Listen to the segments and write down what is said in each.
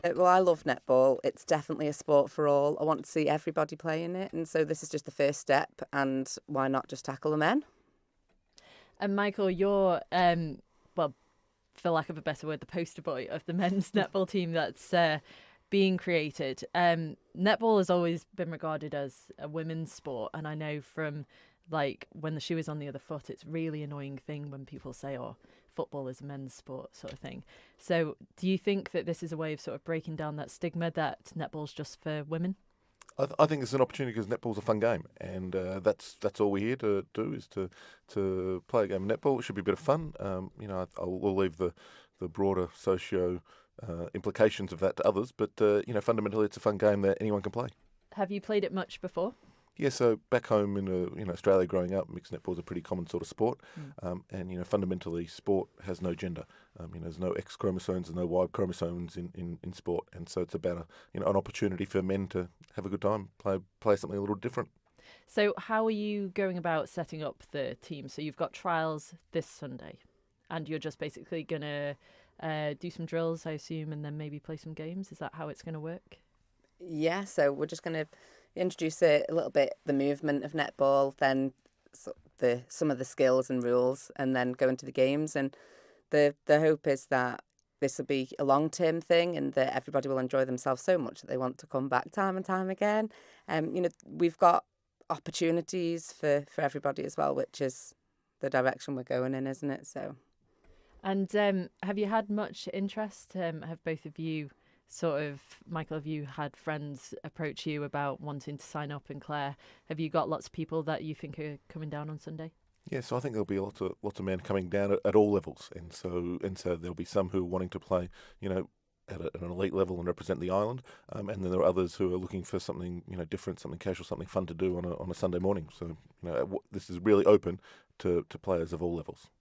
Well, I love netball. It's definitely a sport for all. I want to see everybody playing it. And so this is just the first step. And why not just tackle the men? And Michael, you're, well, for lack of a better word, the poster boy of the men's netball team that's being created. Netball has always been regarded as a women's sport, and I know from like when the shoe is on the other foot, it's a really annoying thing when people say, "Oh, football is a men's sport," sort of thing. So, do you think that this is a way of sort of breaking down that stigma that netball's just for women? I think it's an opportunity because netball's a fun game, and that's all we're here to do is to play a game of netball. It should be a bit of fun. We'll leave the broader socio implications of that to others, but fundamentally, it's a fun game that anyone can play. Have you played it much before? Yeah, so back home in Australia, growing up, mixed netball is a pretty common sort of sport, and fundamentally, sport has no gender. There's no X chromosomes, there's no Y chromosomes in sport, and so it's about an opportunity for men to have a good time, play something a little different. So, how are you going about setting up the team? So, you've got trials this Sunday, and you're just basically gonna do some drills, I assume, and then maybe play some games. Is that how it's going to work? Yeah, so we're just going to introduce a little bit the movement of netball, then some of the skills and rules, and then go into the games. And the hope is that this will be a long-term thing and that everybody will enjoy themselves so much that they want to come back time and time again. We've got opportunities for everybody as well, which is the direction we're going in, isn't it? So. And have you had much interest? Have both of you Michael, have you had friends approach you about wanting to sign up? And Claire, have you got lots of people that you think are coming down on Sunday? Yeah, so I think there'll be lots of men coming down at all levels, and so there'll be some who are wanting to play, at an elite level and represent the island, and then there are others who are looking for something different, something casual, something fun to do on a Sunday morning. So this is really open to players of all levels.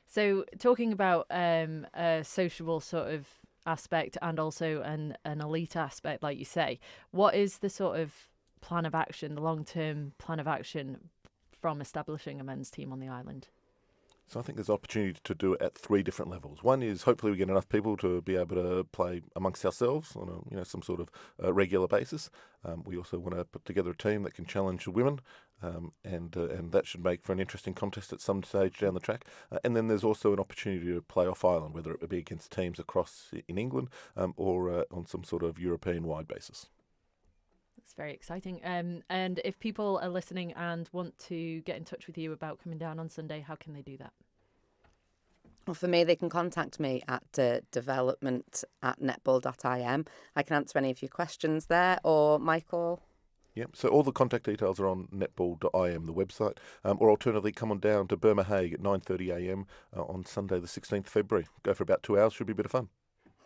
So talking about a sociable sort of aspect and also an elite aspect, like you say, what is the sort of plan of action, the long-term plan of action from establishing a men's team on the island? So I think there's opportunity to do it at three different levels. One is hopefully we get enough people to be able to play amongst ourselves on some sort of regular basis. We also want to put together a team that can challenge the women, and that should make for an interesting contest at some stage down the track. And then there's also an opportunity to play off island, whether it be against teams across in England or on some sort of European-wide basis. It's very exciting. And if people are listening and want to get in touch with you about coming down on Sunday, how can they do that? Well, for me, they can contact me at development@netball.im. I can answer any of your questions there, or Michael. Yep, so all the contact details are on netball.im, the website, or alternatively come on down to Burma Hague at 9:30am on Sunday the 16th of February. Go for about 2 hours, should be a bit of fun.